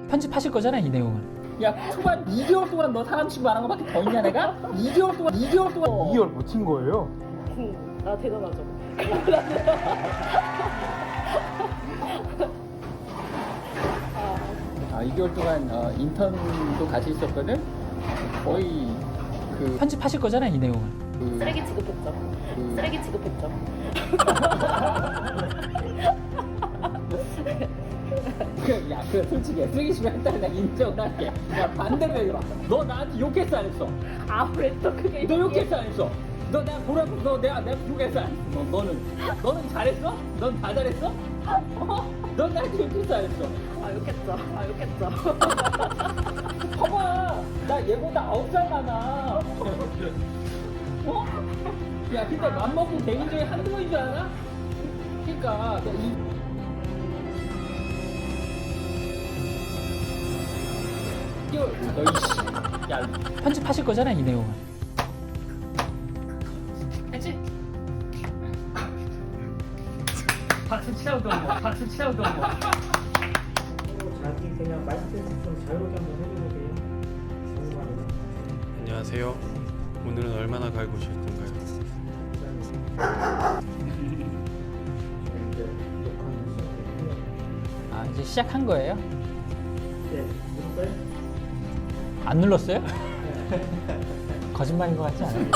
편집하실 거잖아 이 내용은. 야 초반 2개월 동안 너 사람 친구 안 한 거밖에 더 있냐 내가? 2개월 동안 2개월 버틴 거예요? 나 대단하죠. 아 2개월 동안 인턴도 같이 있었거든. 거의 그 편집하실 거잖아 이 내용은. 쓰레기 취급했죠. 쓰레기 취급했죠. 야, 그래 솔직히 쓰레기 취급했다는 내가 인정을 할게. 야 반대로 해봐. 너 나한테 욕했어 안 했어? 아무래도 그게 너 욕했어 안 했어? 너 내가 보라고 너 내가 욕했어 안 했어? 너는 잘했어? 넌 다 잘했어? 넌 나한테 욕했어 안 했어? 욕했죠. 봐봐, 나 얘보다 9살 많아. 어? 야, 근데 맘먹고 개인 중에 한두 번인 줄 알아? 그러니까 너 이씨, 야 편집하실 거잖아 이 내용은. 했지? 박수 치라고 그런 거. 박수 치라고 그런 거. 자기 그냥 말씀 좀 자유롭게 한번 해주세요. 궁금하네요. 안녕하세요. 오늘은 얼마나 갈구실 건가요? 아 이제 시작한 거예요? 네, 누를까요? 안 눌렀어요? 거짓말인 것 같지 않아요?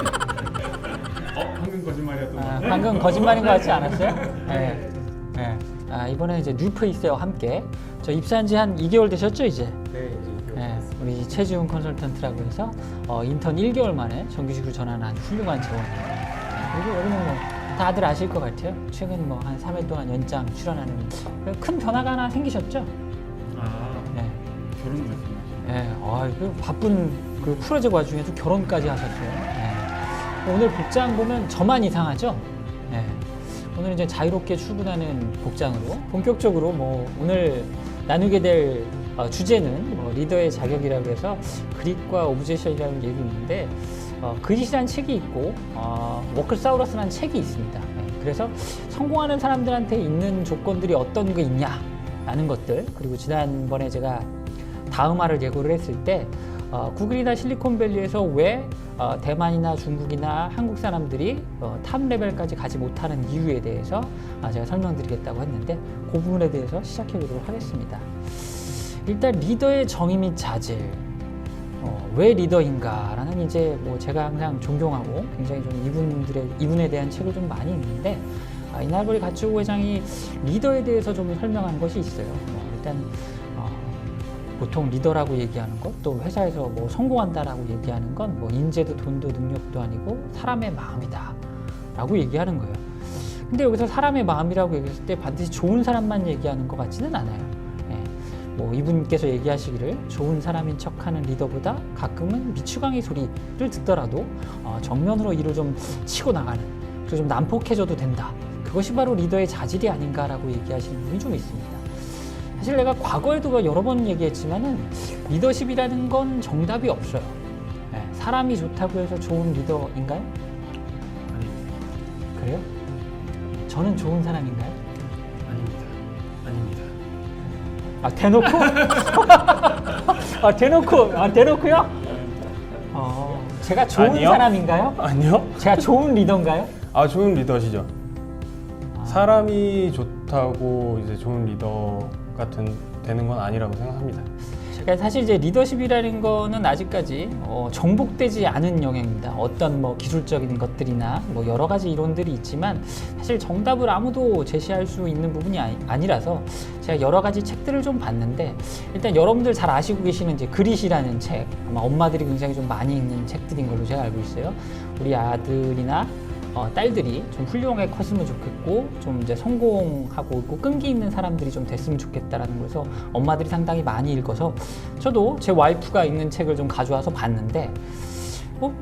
방금 거짓말이었던 아, 방금 거짓말인 것 같지 않았어요? 네. 네. 아, 이번에 이제 뉴페이스와 함께 저 입사한 지 한 2개월 되셨죠 이제? 네, 이제 네, 우리 최지훈 컨설턴트라고 해서 인턴 1개월 만에 정규직으로 전환한 아주 훌륭한 재원이에요. 네, 그리고 여러분 뭐 다들 아실 것 같아요. 최근 뭐 한 3일 동안 연장 출연하는 큰 변화가 하나 생기셨죠? 네. 결혼 말씀하시죠? 네, 그 바쁜 그 프로젝트 와중에도 결혼까지 하셨어요. 네. 오늘 복장 보면 저만 이상하죠? 네. 오늘 이제 자유롭게 출근하는 복장으로 본격적으로 뭐 오늘 나누게 될 주제는 뭐 리더의 자격이라고 해서 그릿과 오브제션이라는 얘기 있는데 그릿이라는 책이 있고 워크사우러스라는 책이 있습니다. 네. 그래서 성공하는 사람들한테 있는 조건들이 어떤 게 있냐라는 것들, 그리고 지난번에 제가 다음화를 예고를 했을 때 구글이나 실리콘밸리에서 왜 대만이나 중국이나 한국 사람들이 탑 레벨까지 가지 못하는 이유에 대해서 제가 설명드리겠다고 했는데 그 부분에 대해서 시작해 보도록 하겠습니다. 일단 리더의 정의 및 자질, 왜 리더인가라는 이제 뭐 제가 항상 존경하고 굉장히 좀 이분에 대한 책을 좀 많이 읽는데 이날거리 가츠오 회장이 리더에 대해서 좀 설명한 것이 있어요. 일단 보통 리더라고 얘기하는 것, 또 회사에서 뭐 성공한다라고 얘기하는 건 뭐 인재도 돈도 능력도 아니고 사람의 마음이다 라고 얘기하는 거예요. 근데 여기서 사람의 마음이라고 얘기했을 때 반드시 좋은 사람만 얘기하는 것 같지는 않아요. 뭐 이분께서 얘기하시기를 좋은 사람인 척하는 리더보다 가끔은 미추광이 소리를 듣더라도 정면으로 이를 좀 치고 나가는, 그리고 좀 난폭해져도 된다. 그것이 바로 리더의 자질이 아닌가라고 얘기하시는 분이 좀 있습니다. 사실 내가 과거에도 여러 번 얘기했지만은 리더십이라는 건 정답이 없어요. 사람이 좋다고 해서 좋은 리더인가요? 그래요? 저는 좋은 사람인가요? 아닙니다. 대놓고? 대놓고요? 제가 좋은 아니요. 사람인가요? 아니요. 제가 좋은 리더인가요? 좋은 리더시죠. 사람이 좋다고 이제 좋은 리더가 되는 건 아니라고 생각합니다. 그러니까 사실 이제 리더십이라는 거는 아직까지 정복되지 않은 영역입니다. 어떤 뭐 기술적인 것들이나 뭐 여러 가지 이론들이 있지만 사실 정답을 아무도 제시할 수 있는 부분이 아니라서 제가 여러 가지 책들을 좀 봤는데, 일단 여러분들 잘 아시고 계시는 이제 그릿이라는 책, 아마 엄마들이 굉장히 좀 많이 읽는 책들인 걸로 제가 알고 있어요. 우리 아들이나 딸들이 좀 훌륭하게 컸으면 좋겠고 좀 이제 성공하고 있고 끈기 있는 사람들이 좀 됐으면 좋겠다라는 거에서 엄마들이 상당히 많이 읽어서 저도 제 와이프가 읽는 책을 좀 가져와서 봤는데 뭐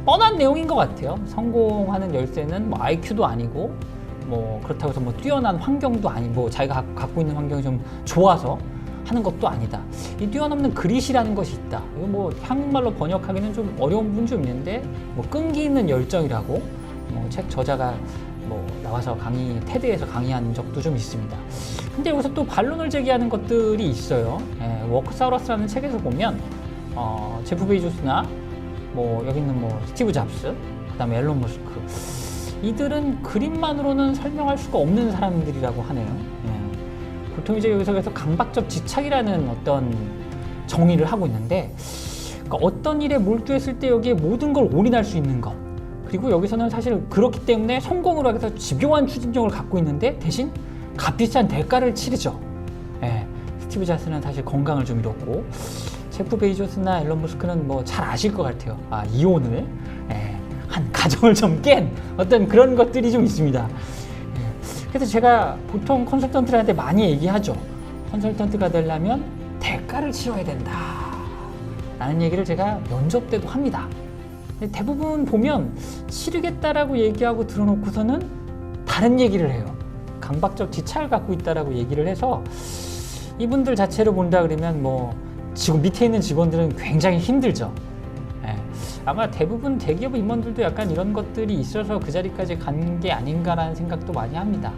뻔한 내용인 것 같아요. 성공하는 열쇠는 뭐 IQ도 아니고 뭐 그렇다고 해서 뭐 뛰어난 환경도 아니고 자기가 갖고 있는 환경이 좀 좋아서 하는 것도 아니다. 이 뛰어넘는 그릿이라는 것이 있다. 이거 뭐 한국말로 번역하기는 좀 어려운 부분이 좀 있는데 뭐 끈기 있는 열정이라고 책 저자가 뭐 나와서 테드에서 강의한 적도 좀 있습니다. 근데 여기서 또 반론을 제기하는 것들이 있어요. 워크사우러스라는 책에서 보면 제프 베이조스나 뭐 여기 있는 뭐 스티브 잡스, 그다음에 앨런 머스크, 이들은 그림만으로는 설명할 수가 없는 사람들이라고 하네요. 보통 이제 여기서 강박적 지착이라는 어떤 정의를 하고 있는데, 그러니까 어떤 일에 몰두했을 때 여기에 모든 걸 올인할 수 있는 것, 그리고 여기서는 사실 그렇기 때문에 성공으로 해서 집요한 추진력을 갖고 있는데 대신 값비싼 대가를 치르죠. 스티브 잡스는 사실 건강을 좀 잃었고, 제프 베이조스나 앨런 머스크는 뭐 잘 아실 것 같아요. 이혼을 한 가정을 좀 깬 어떤 그런 것들이 좀 있습니다. 그래서 제가 보통 컨설턴트들한테 많이 얘기하죠. 컨설턴트가 되려면 대가를 치러야 된다 라는 얘기를 제가 면접 때도 합니다. 근데 대부분 보면 치르겠다라고 얘기하고 들어놓고서는 다른 얘기를 해요. 강박적 지착을 갖고 있다라고 얘기를 해서 이분들 자체로 본다 그러면 뭐 지금 밑에 있는 직원들은 굉장히 힘들죠. 아마 대부분 대기업 임원들도 약간 이런 것들이 있어서 그 자리까지 간 게 아닌가라는 생각도 많이 합니다.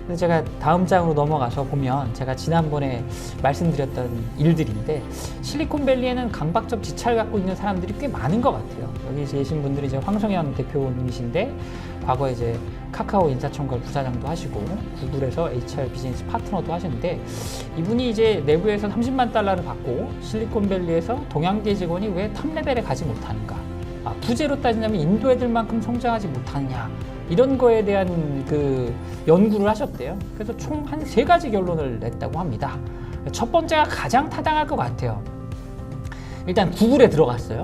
그래서 제가 다음 장으로 넘어가서 보면 제가 지난번에 말씀드렸던 일들인데, 실리콘밸리에는 강박적 지착을 갖고 있는 사람들이 꽤 많은 것 같아요. 여기 계신 분들이 이제 황성현 대표님이신데, 과거에 이제 카카오 인사청과 부사장도 하시고 구글에서 HR 비즈니스 파트너도 하시는데, 이분이 이제 내부에서 30만 달러를 받고 실리콘밸리에서 동양계 직원이 왜 탑 레벨에 가지 못하는가, 부재로 따지자면 인도 애들만큼 성장하지 못하느냐, 이런 거에 대한 그 연구를 하셨대요. 그래서 총 한 3가지 결론을 냈다고 합니다. 첫 번째가 가장 타당할 것 같아요. 일단 구글에 들어갔어요.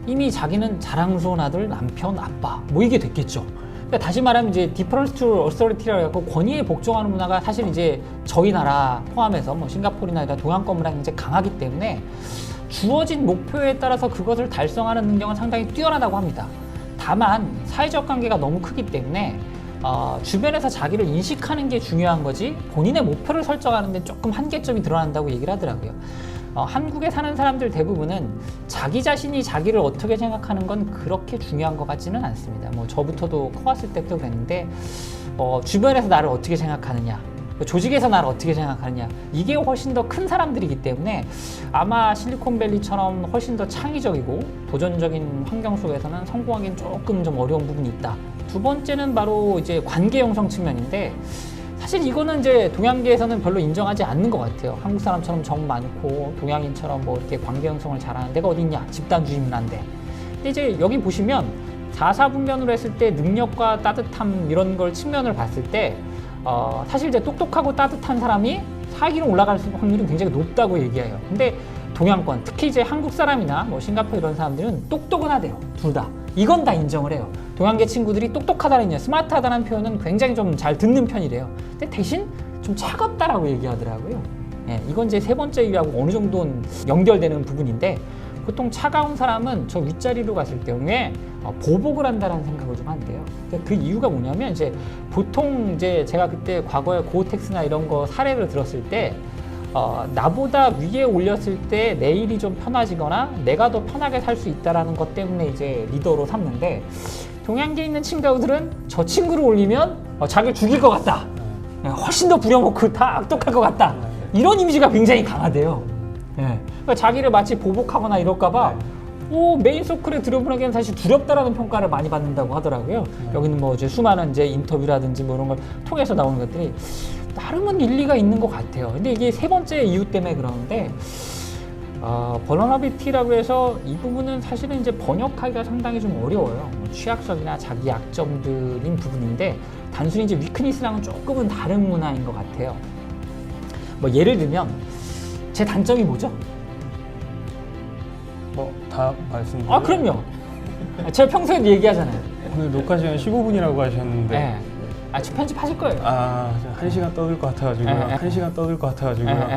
이미 자기는 자랑스러운 아들, 남편, 아빠 뭐 이게 됐겠죠. 그러니까 다시 말하면 이제 디퍼런스 어서리티라고 해서 권위에 복종하는 문화가 사실 이제 저희 나라 포함해서 뭐 싱가포르나 동양권이랑 이제 강하기 때문에 주어진 목표에 따라서 그것을 달성하는 능력은 상당히 뛰어나다고 합니다. 다만 사회적 관계가 너무 크기 때문에 주변에서 자기를 인식하는 게 중요한 거지 본인의 목표를 설정하는 데 조금 한계점이 드러난다고 얘기를 하더라고요. 한국에 사는 사람들 대부분은 자기 자신이 자기를 어떻게 생각하는 건 그렇게 중요한 것 같지는 않습니다. 뭐 저부터도 커왔을 때부터 그랬는데 주변에서 나를 어떻게 생각하느냐, 조직에서 나를 어떻게 생각하느냐, 이게 훨씬 더 큰 사람들이기 때문에 아마 실리콘밸리처럼 훨씬 더 창의적이고 도전적인 환경 속에서는 성공하기는 조금 좀 어려운 부분이 있다. 두 번째는 바로 이제 관계 형성 측면인데, 사실 이거는 이제 동양계에서는 별로 인정하지 않는 것 같아요. 한국 사람처럼 정 많고 동양인처럼 뭐 이렇게 관계 형성을 잘하는 데가 어디 있냐, 집단주의 문화인데. 근데 이제 여기 보시면 4사분면으로 했을 때 능력과 따뜻함 이런 걸 측면을 봤을 때 사실 이제 똑똑하고 따뜻한 사람이 사기로 올라갈 확률은 굉장히 높다고 얘기해요. 근데 동양권, 특히 이제 한국 사람이나 뭐 싱가포르 이런 사람들은 똑똑은 하대요. 둘 다. 이건 다 인정을 해요. 동양계 친구들이 똑똑하다는, 스마트하다는 표현은 굉장히 좀 잘 듣는 편이래요. 근데 대신 좀 차갑다라고 얘기하더라고요. 이건 이제 세 번째 이유하고 어느 정도는 연결되는 부분인데, 보통 차가운 사람은 저 윗자리로 갔을 경우에 보복을 한다는 생각을 좀 한대요. 그 이유가 뭐냐면, 이제 보통 이제 제가 그때 과거에 고텍스나 이런 거 사례를 들었을 때 나보다 위에 올렸을 때 내 일이 좀 편해지거나 내가 더 편하게 살 수 있다라는 것 때문에 이제 리더로 삼는데, 동양계에 있는 친구들은 저 친구를 올리면 자기를 죽일 것 같다, 훨씬 더 부려먹고 다 악독할 것 같다, 이런 이미지가 굉장히 강하대요. 그러니까 자기를 마치 보복하거나 이럴까봐 메인 서클에 들어보기에는 사실 두렵다라는 평가를 많이 받는다고 하더라고요. 여기는 뭐 이제 수많은 이제 인터뷰라든지 뭐 이런 걸 통해서 나오는 것들이 나름은 일리가 있는 것 같아요. 근데 이게 세 번째 이유 때문에 그러는데, 버너너비티라고 해서 이 부분은 사실은 이제 번역하기가 상당히 좀 어려워요. 취약성이나 자기 약점들인 부분인데, 단순히 이제 위크니스랑은 조금은 다른 문화인 것 같아요. 뭐 예를 들면 제 단점이 뭐죠? 다 말씀드려요? 그럼요. 제가 평소에도 얘기하잖아요. 오늘 녹화 시간 15분이라고 하셨는데 네. 지금 편집하실 거예요. 1시간 떠들 것 같아가지고요. 1시간 떠들 것 같아가지고요.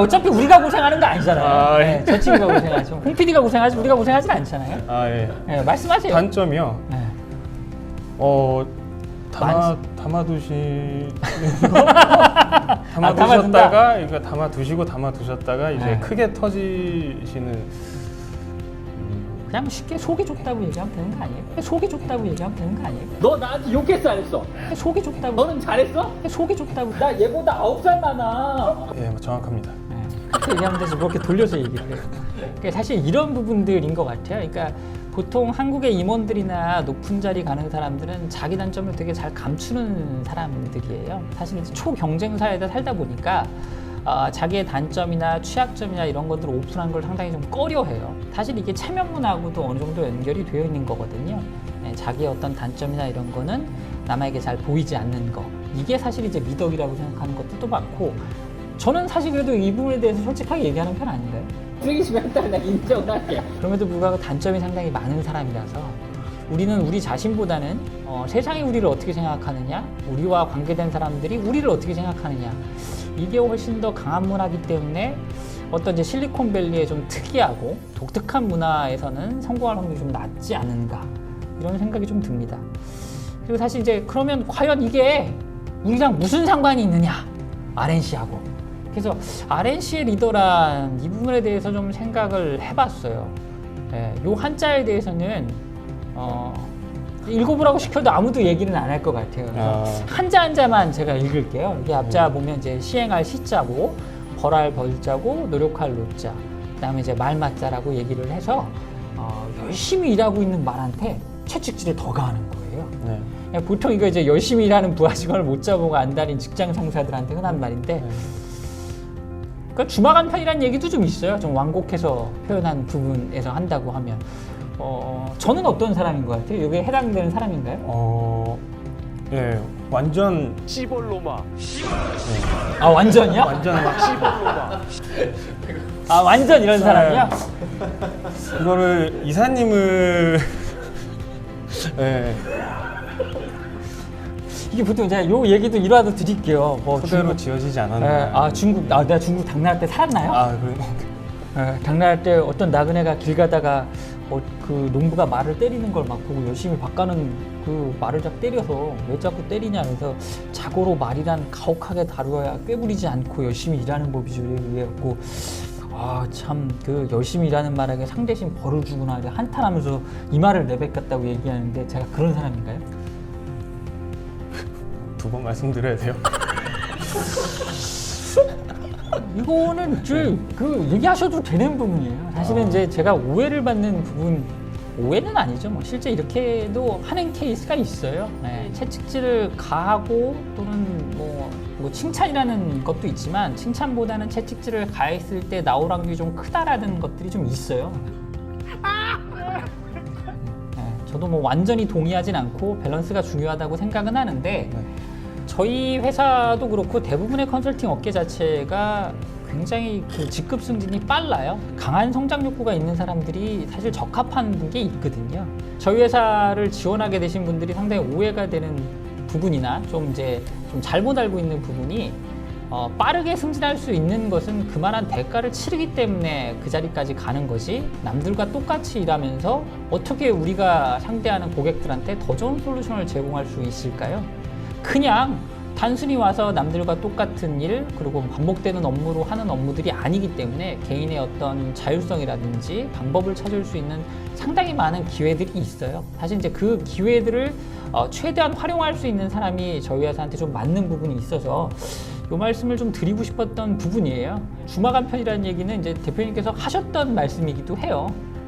어차피 우리가 고생하는 거 아니잖아요. 예. 저 친구가 고생하죠. 홍 PD가 고생하지 우리가 고생하진 않잖아요. 예. 말씀하세요. 단점이요. 네. 담아두시는 거? 담아두셨다가 그러니까 담아두셨다가 이제 네. 크게 터지시는 그냥 쉽게 속이 좁다고 얘기하면 되는 거 아니에요? 속이 좁다고 얘기하면 되는 거 아니에요? 너 나한테 욕했어 안 했어? 속이 좁다고. 너는 잘했어? 속이 좁다고. 나 얘보다 9살 많아. 예, 뭐 정확합니다. 그렇게 얘기하면 되지 뭐 이렇게 돌려서 얘기를 해요. 그러니까 사실 이런 부분들인 것 같아요. 그러니까 보통 한국의 임원들이나 높은 자리 가는 사람들은 자기 단점을 되게 잘 감추는 사람들이에요. 사실 이제 초경쟁 사회에 살다 보니까 자기의 단점이나 취약점이나 이런 것들을 오픈한 걸 상당히 좀 꺼려해요. 사실 이게 체면 문화하고도 어느 정도 연결이 되어 있는 거거든요. 자기의 어떤 단점이나 이런 거는 남에게 잘 보이지 않는 거. 이게 사실 이제 미덕이라고 생각하는 것들도 많고, 저는 사실 그래도 이 부분에 대해서 솔직하게 얘기하는 편 아닌가요? 쓰기심에 한다면 나 인정할게. 그럼에도 불구하고 단점이 상당히 많은 사람이라서 우리는 우리 자신보다는 세상이 우리를 어떻게 생각하느냐, 우리와 관계된 사람들이 우리를 어떻게 생각하느냐, 이게 훨씬 더 강한 문화이기 때문에 어떤 이제 실리콘밸리의 좀 특이하고 독특한 문화에서는 성공할 확률이 좀 낮지 않은가, 이런 생각이 좀 듭니다. 그리고 사실 이제 그러면 과연 이게 우리랑 무슨 상관이 있느냐, RNC하고. 그래서 RNC의 리더란 이 부분에 대해서 좀 생각을 해봤어요. 요 한자에 대해서는 읽어보라고 시켜도 아무도 얘기는 안 할 것 같아요. 그래서 한자 한자만 제가 읽을게요. 이게 앞자 보면 이제 시행할 시자고, 벌할 벌자고, 노력할 노자, 그다음에 이제 말맞자라고 얘기를 해서 열심히 일하고 있는 말한테 채찍질을 더 가하는 거예요. 네. 보통 이거 이제 열심히 일하는 부하 직원을 못 잡아보고 안달인 직장 상사들한테 흔한 말인데, 그러니까 주막한 편이라는 얘기도 좀 있어요. 좀 완곡해서 표현한 부분에서 한다고 하면. 저는 어떤 사람인 것 같아요? 여기에 해당되는 사람인가요? 예, 완전 시벌로마. 아, 완전이야? 완전 막 시벌로마. 아, 완전 이런 사람이야? 그거를 이사님을 예, 이게 보통 제가 요 얘기도 일화도 드릴게요. 뭐 토대로 지어지지 예, 않았나. 내가 중국 당나라 때 살았나요? 그래. 당나라 때 어떤 나그네가 길 가다가 그 농부가 말을 때리는 걸 막 보고 열심히 바가는 그 말을 쫙 때려서 왜 자꾸 때리냐 해서 자고로 말이란 가혹하게 다루어야 꾀부리지 않고 열심히 일하는 법이죠. 이래갖고 참 그 열심히 일하는 말에게 상대신 벌을 주구나 한탄하면서 이 말을 내뱉겠다고 얘기하는데 제가 그런 사람인가요? 두 번 말씀드려야 돼요. 이거는 그 얘기하셔도 되는 부분이에요. 사실은 이제 제가 오해를 받는 부분, 오해는 아니죠. 뭐 실제 이렇게도 하는 케이스가 있어요. 채찍질을 가하고 또는 뭐 칭찬이라는 것도 있지만 칭찬보다는 채찍질을 가했을 때 나올 확률이 좀 크다라는 것들이 좀 있어요. 저도 뭐 완전히 동의하진 않고 밸런스가 중요하다고 생각은 하는데, 저희 회사도 그렇고 대부분의 컨설팅 업계 자체가 굉장히 그 직급 승진이 빨라요. 강한 성장 욕구가 있는 사람들이 사실 적합한 게 있거든요. 저희 회사를 지원하게 되신 분들이 상당히 오해가 되는 부분이나 좀 잘못 알고 있는 부분이, 빠르게 승진할 수 있는 것은 그만한 대가를 치르기 때문에 그 자리까지 가는 거지, 남들과 똑같이 일하면서 어떻게 우리가 상대하는 고객들한테 더 좋은 솔루션을 제공할 수 있을까요? 그냥 단순히 와서 남들과 똑같은 일, 그리고 반복되는 업무로 하는 업무들이 아니기 때문에 개인의 어떤 자율성이라든지 방법을 찾을 수 있는 상당히 많은 기회들이 있어요. 사실 이제 그 기회들을 최대한 활용할 수 있는 사람이 저희 회사한테 좀 맞는 부분이 있어서 이 말씀을 좀 드리고 싶었던 부분이에요. 주막한 편이라는 얘기는 이제 대표님께서 하셨던 말씀이기도 해요.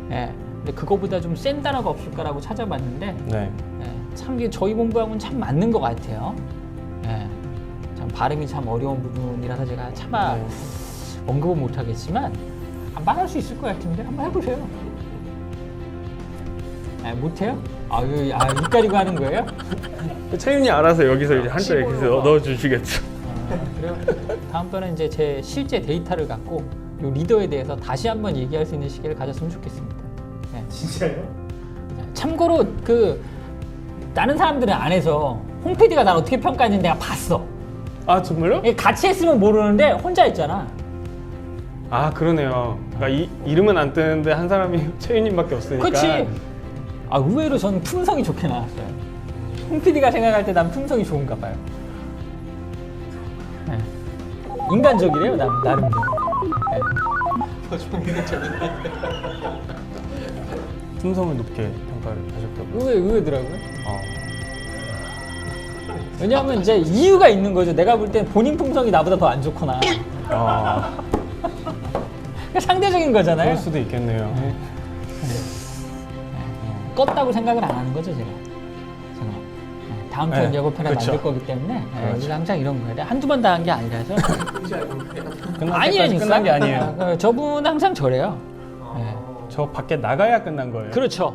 근데 그거보다 좀 센 단어가 없을까라고 찾아봤는데, 참 이게 저희 본부하고는 참 맞는 것 같아요. 참 발음이 참 어려운 부분이라서 제가 차마 언급은 못하겠지만 말할 수 있을 것 같은데 한번 해보세요. 못해요? 입 가리고 하는 거예요? 채윤이 알아서 여기서 이제 한자 이렇게 넣어주시겠죠. 그래요? 다음번에 이제 제 실제 데이터를 갖고 이 리더에 대해서 다시 한번 얘기할 수 있는 시기를 가졌으면 좋겠습니다. 진짜요? 참고로 다른 사람들은 안 해서 홍 PD가 날 어떻게 평가했는지 내가 봤어. 아, 정말요? 같이 했으면 모르는데 혼자 했잖아. 아, 그러네요. 그러니까 이름은 안 뜨는데 한 사람이 채윤님밖에 없으니까. 그렇지. 의외로 저는 품성이 좋게 나왔어요. 홍 PD가 생각할 때 난 품성이 좋은가 봐요. 인간적이래요, 나름대로. 네. 품성을 높게 평가를 하셨다고요? 의외더라고요. 어. 왜냐하면 이제 이유가 있는 거죠. 내가 볼 땐 본인 품성이 나보다 더 안 좋거나. 아, 그러니까 상대적인 거잖아요. 그럴 수도 있겠네요. 껐다고 생각을 안 하는 거죠, 제가. 다음 편 네, 예고편에 그렇죠. 만들 거기 때문에 그렇죠. 우리가 항상 이런 거예요. 한두 번 당한 게 아니라서. 끝난 게 아니에요. 저분 항상 저래요. 네. 저 밖에 나가야 끝난 거예요. 그렇죠.